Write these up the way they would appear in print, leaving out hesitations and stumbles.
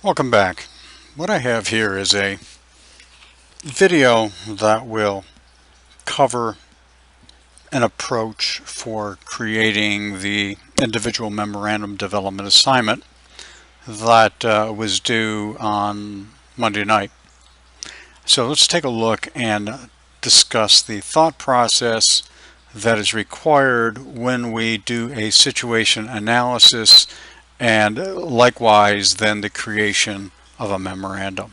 Welcome back. What I have here is a video that will cover an approach for creating the individual memorandum development assignment that was due on Monday night. So let's take a look and discuss the thought process that is required when we do a situation analysis and likewise then the creation of a memorandum.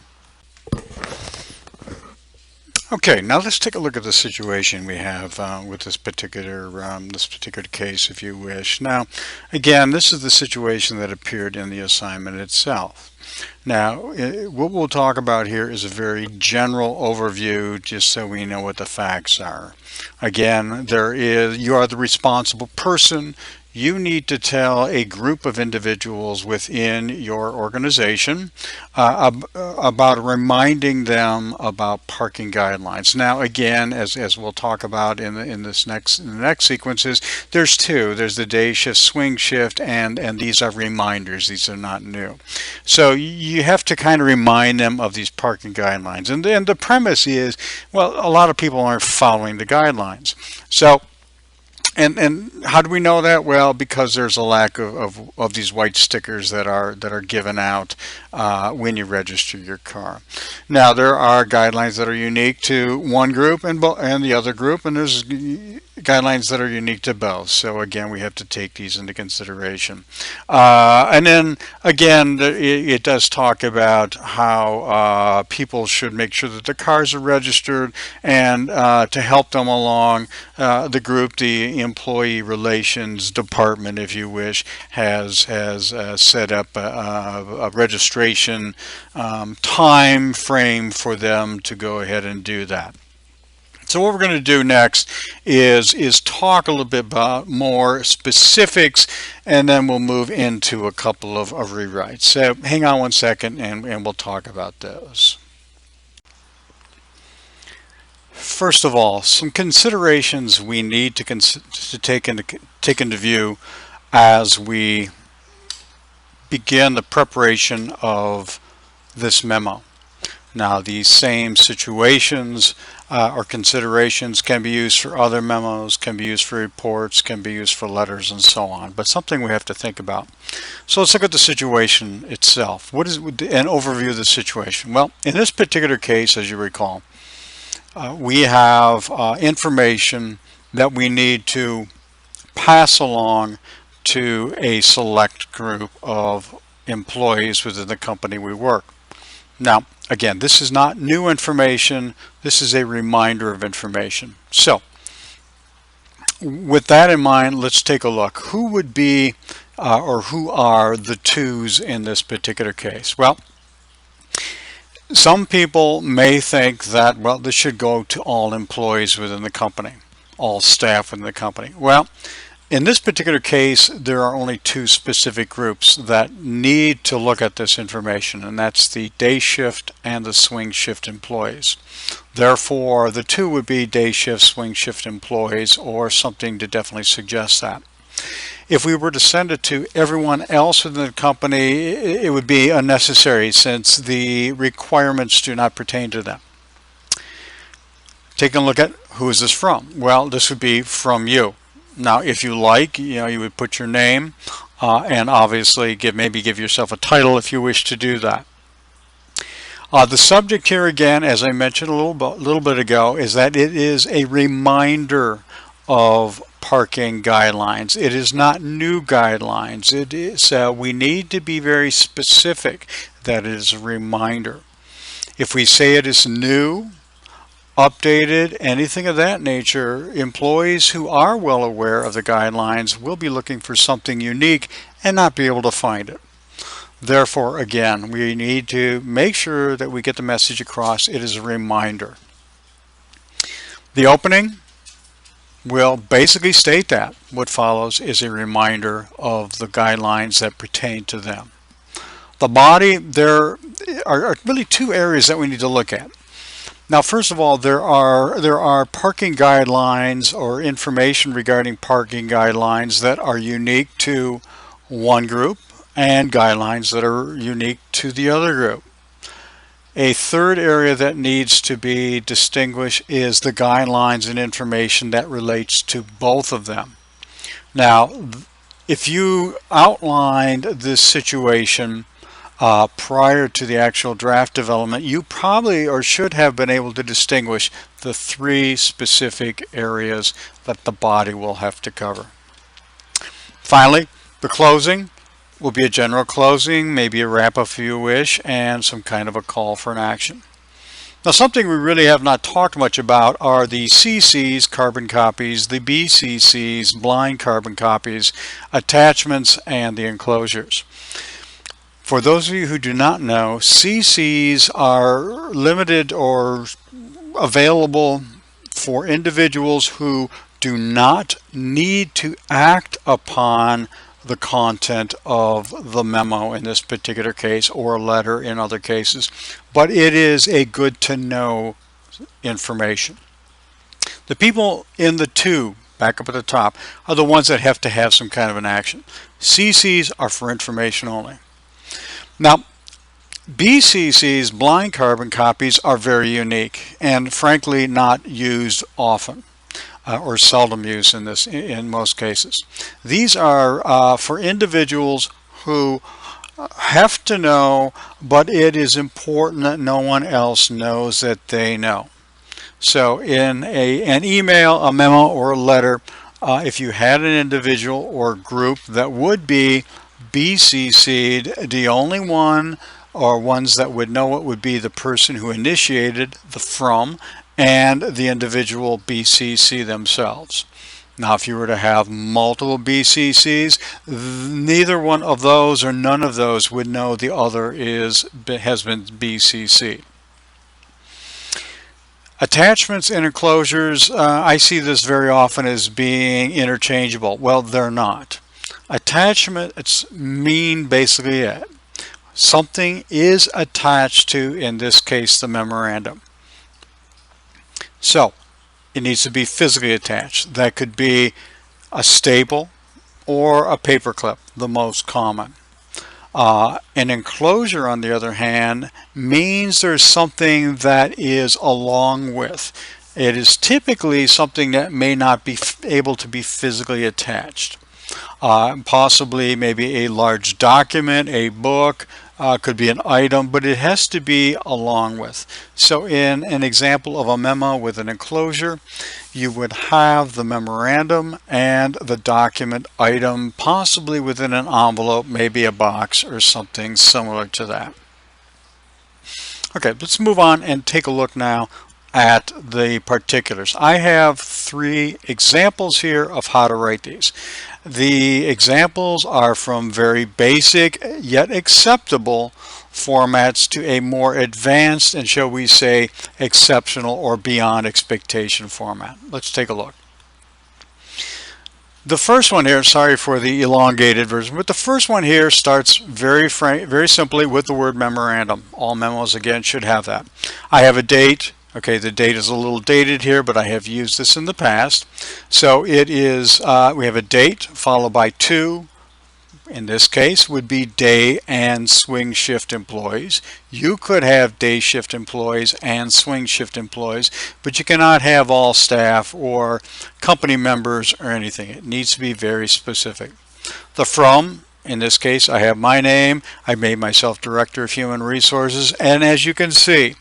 Okay, now let's take a look at the situation we have with this particular case, if you wish. Now, again, this is the situation that appeared in the assignment itself. Now, what we'll talk about here is a very general overview, just so we know what the facts are. Again, you are the responsible person. You need to tell a group of individuals within your organization about reminding them about parking guidelines. Now, again, as we'll talk about in the next sequences, there's two. There's the day shift, swing shift, and these are reminders. These are not new. So you have to kind of remind them of these parking guidelines. And then the premise is, well, a lot of people aren't following the guidelines. So and how do we know that? Well, because there's a lack of these white stickers that are given out when you register your car. Now, there are guidelines that are unique to one group and the other group, and there's guidelines that are unique to both. So again, we have to take these into consideration. And then again, it does talk about how people should make sure that the cars are registered, and to help them along, the group, the employee relations department, if you wish, has set up a registration time frame for them to go ahead and do that. So what we're going to do next is talk a little bit about more specifics, and then we'll move into a couple of rewrites. So hang on one second and we'll talk about those. First of all, some considerations we need to take into view as we begin the preparation of this memo. Now, these same situations or considerations can be used for other memos, can be used for reports, can be used for letters, and so on, but something we have to think about. So let's look at the situation itself. What is an overview of the situation? Well, in this particular case, as you recall, we have information that we need to pass along to a select group of employees within the company we work. Now, again, this is not new information. This is a reminder of information. So, with that in mind, let's take a look. Who would be or who are the twos in this particular case? Well, some people may think that, well, this should go to all employees within the company, all staff within the company. Well, in this particular case, there are only two specific groups that need to look at this information, and that's the day shift and the swing shift employees. Therefore, the two would be day shift, swing shift employees, or something to definitely suggest that. If we were to send it to everyone else within the company, it would be unnecessary since the requirements do not pertain to them. Taking a look at who is this from? Well, this would be from you. Now, if you like, you would put your name and obviously maybe give yourself a title if you wish to do that. The subject here, again, as I mentioned a little bit ago, is that it is a reminder of parking guidelines. It is not new guidelines. It is. We need to be very specific that it is a reminder. If we say it is new, updated, anything of that nature, employees who are well aware of the guidelines will be looking for something unique and not be able to find it. Therefore, again, we need to make sure that we get the message across. It is a reminder. The opening will basically state that what follows is a reminder of the guidelines that pertain to them. The body, there are really two areas that we need to look at. Now, first of all, there are parking guidelines or information regarding parking guidelines that are unique to one group and guidelines that are unique to the other group. A third area that needs to be distinguished is the guidelines and information that relates to both of them. Now, if you outlined this situation prior to the actual draft development, you probably or should have been able to distinguish the three specific areas that the body will have to cover. Finally, the closing will be a general closing, maybe a wrap-up if you wish, and some kind of a call for an action. Now, something we really have not talked much about are the CCs, carbon copies, the BCCs, blind carbon copies, attachments, and the enclosures. For those of you who do not know, CCs are limited or available for individuals who do not need to act upon the content of the memo in this particular case, or a letter in other cases, but it is a good to know information. The people in the two, back up at the top, are the ones that have to have some kind of an action. CCs are for information only. Now, BCCs, blind carbon copies, are very unique and frankly not used often. Or seldom used in most cases. These are for individuals who have to know, but it is important that no one else knows that they know. So in an email, a memo, or a letter, if you had an individual or group that would be BCC'd, the only one or ones that would know it would be the person who initiated the from and the individual BCC themselves. Now, if you were to have multiple BCCs, neither one of those or none of those would know the other has been BCC. Attachments and enclosures, I see this very often as being interchangeable. Well, they're not. Attachments mean basically it. Something is attached to, in this case, the memorandum. So it needs to be physically attached. That could be a staple or a paper clip, the most common. An enclosure, on the other hand, means there's something that is along with. It is typically something that may not be able to be physically attached. Possibly maybe a large document, a book, could be an item, but it has to be along with. So in an example of a memo with an enclosure, you would have the memorandum and the document item possibly within an envelope, maybe a box or something similar to that. Okay, let's move on and take a look now at the particulars. I have three examples here of how to write these. The examples are from very basic yet acceptable formats to a more advanced and, shall we say, exceptional or beyond expectation format. Let's take a look. The first one here, sorry for the elongated version, but the first one here starts very simply with the word memorandum. All memos, again, should have that. I have a date. Okay, the date is a little dated here, but I have used this in the past. So it is, we have a date followed by to, in this case, would be day and swing shift employees. You could have day shift employees and swing shift employees, but you cannot have all staff or company members or anything. It needs to be very specific. The from, in this case, I have my name. I made myself Director of Human Resources, and as you can see,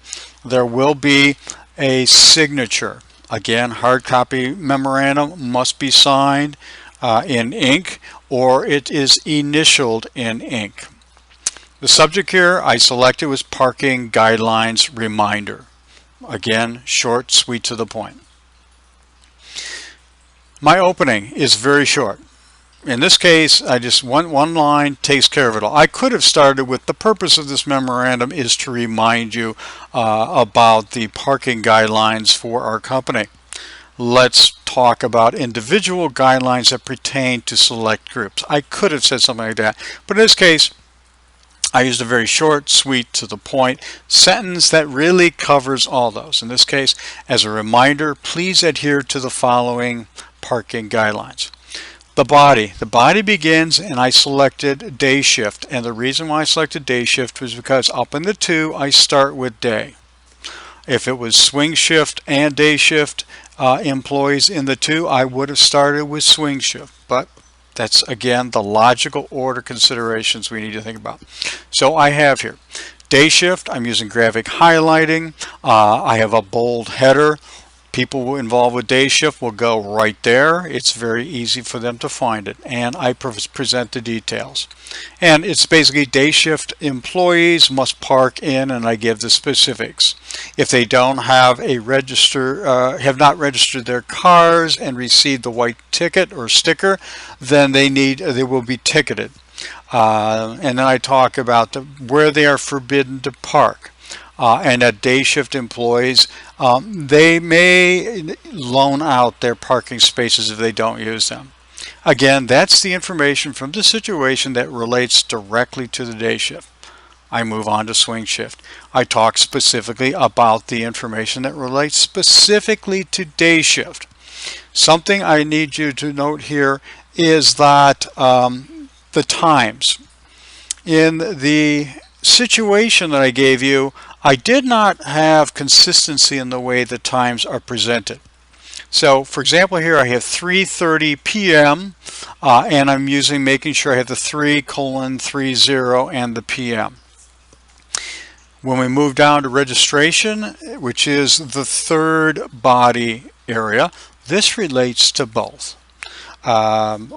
there will be a signature. Again, hard copy memorandum must be signed in ink, or it is initialed in ink. The subject here I selected was Parking Guidelines Reminder. Again, short, sweet, to the point. My opening is very short. In this case, I just one line takes care of it all. I could have started with the purpose of this memorandum is to remind you about the parking guidelines for our company. Let's talk about individual guidelines that pertain to select groups. I could have said something like that, but in this case, I used a very short, sweet, to the point sentence that really covers all those. In this case, as a reminder, please adhere to the following parking guidelines. The body begins, and I selected day shift. And the reason why I selected day shift was because up in the 2, I start with day. If it was swing shift and day shift employees in the 2, I would have started with swing shift. But that's, again, the logical order considerations we need to think about. So I have here day shift. I'm using graphic highlighting. I have a bold header. People involved with day shift will go right there. It's very easy for them to find it, and I present the details. And it's basically day shift employees must park in, and I give the specifics. If they don't have a have not registered their cars and received the white ticket or sticker, then they will be ticketed. And then I talk about where they are forbidden to park. And at day shift employees, they may loan out their parking spaces if they don't use them. Again, that's the information from the situation that relates directly to the day shift. I move on to swing shift. I talk specifically about the information that relates specifically to day shift. Something I need you to note here is that the times. In the situation that I gave you, I did not have consistency in the way the times are presented. So, for example, here I have 3:30 p.m. And I'm making sure I have the 3:30 and the p.m. When we move down to registration, which is the third body area, this relates to both. And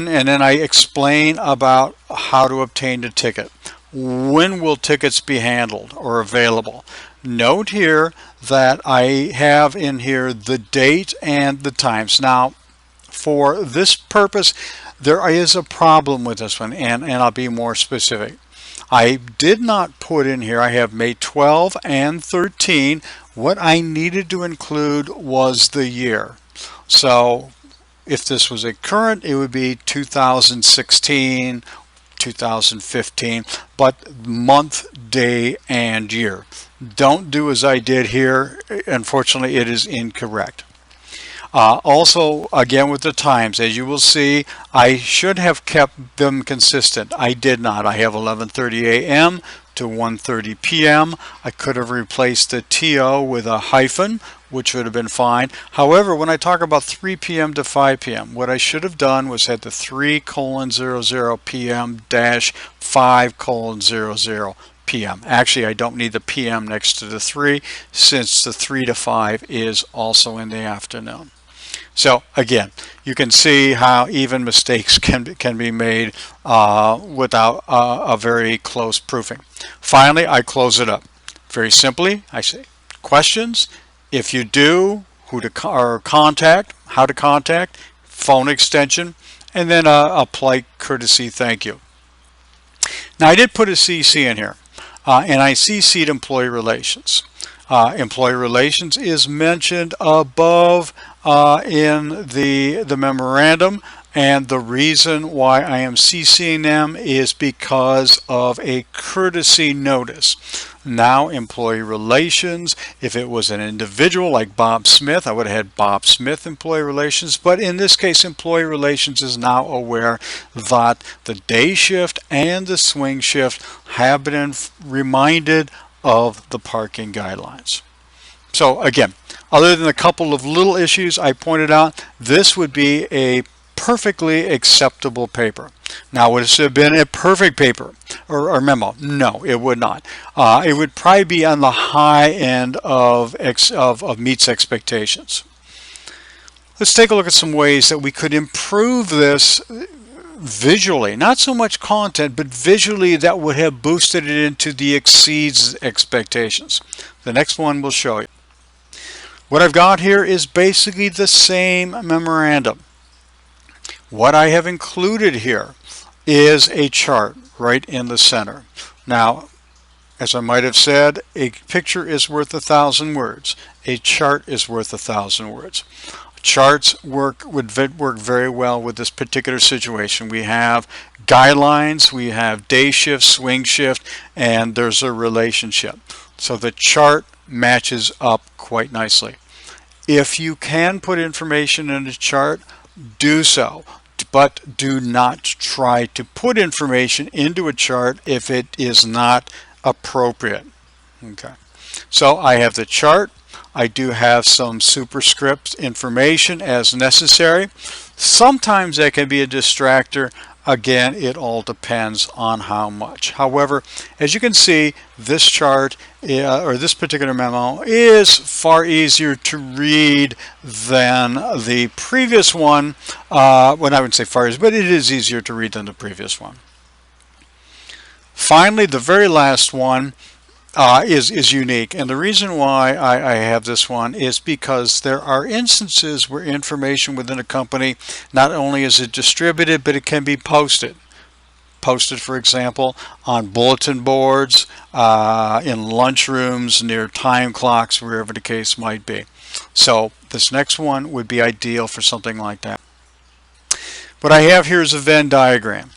then I explain about how to obtain a ticket. When will tickets be handled or available? Note here that I have in here the date and the times. Now, for this purpose, there is a problem with this one, and I'll be more specific. I did not put in here, I have May 12 and 13. What I needed to include was the year. So if this was a current, it would be 2016, 2015, but month, day, and year. Don't do as I did here. Unfortunately, it is incorrect. Also, again with the times, as you will see, I should have kept them consistent. I did not. I have 11:30 a.m. to 1:30 p.m. I could have replaced the TO with a hyphen, which would have been fine. However, when I talk about 3 p.m. to 5 p.m., what I should have done was had the 3:00 p.m. dash 5:00 p.m. Actually, I don't need the p.m. next to the 3, since the 3 to 5 is also in the afternoon. So again, you can see how even mistakes can be made without a very close proofing. Finally, I close it up. Very simply, I say questions. If you do, who to contact, how to contact, phone extension, and then a polite courtesy thank you. Now, I did put a CC in here, and I CC'd employee relations. Employee relations is mentioned above in the memorandum, and the reason why I am CCing them is because of a courtesy notice. Now, employee relations, if it was an individual like Bob Smith, I would have had Bob Smith employee relations, but in this case, employee relations is now aware that the day shift and the swing shift have been reminded of the parking guidelines. So again, other than a couple of little issues I pointed out, this would be a perfectly acceptable paper. Now, would this have been a perfect paper or memo? No, it would not. It would probably be on the high end of meets expectations. Let's take a look at some ways that we could improve this visually. Not so much content, but visually that would have boosted it into the exceeds expectations. The next one will show you. What I've got here is basically the same memorandum. What I have included here is a chart right in the center. Now, as I might have said, a picture is worth 1,000 words. A chart is worth 1,000 words. Charts would work very well with this particular situation. We have guidelines, we have day shift, swing shift, and there's a relationship. So the chart matches up quite nicely. If you can put information in a chart, do so. but do not try to put information into a chart if it is not appropriate. Okay, so I have the chart. I do have some superscript information as necessary. Sometimes that can be a distractor. Again, it all depends on how much. However, as you can see, this chart or this particular memo is far easier to read than the previous one. Well, I wouldn't say far easier, but it is easier to read than the previous one. Finally, the very last one is unique, and the reason why I have this one is because there are instances where information within a company, not only is it distributed, but it can be posted. Posted, for example, on bulletin boards, in lunchrooms, near time clocks, wherever the case might be. So this next one would be ideal for something like that. What I have here is a Venn diagram.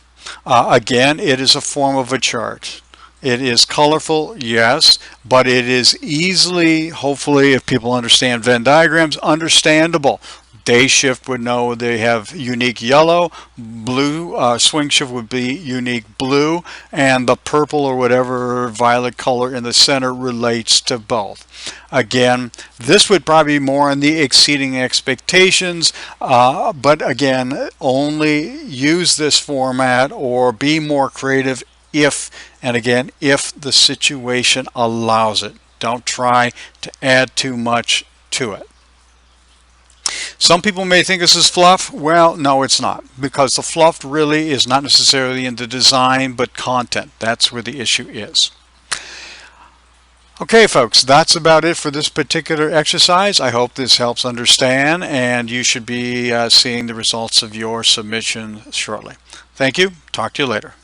Again, it is a form of a chart. It is colorful, yes, but it is easily, hopefully, if people understand Venn diagrams, understandable. Day shift would know they have unique yellow, blue, swing shift would be unique blue, and the purple or whatever violet color in the center relates to both. Again, this would probably be more on the exceeding expectations, but again, only use this format or be more creative if, and again, if the situation allows it. Don't try to add too much to it. Some people may think this is fluff. Well, no, it's not, because the fluff really is not necessarily in the design, but content. That's where the issue is. Okay, folks, that's about it for this particular exercise. I hope this helps understand, and you should be seeing the results of your submission shortly. Thank you. Talk to you later.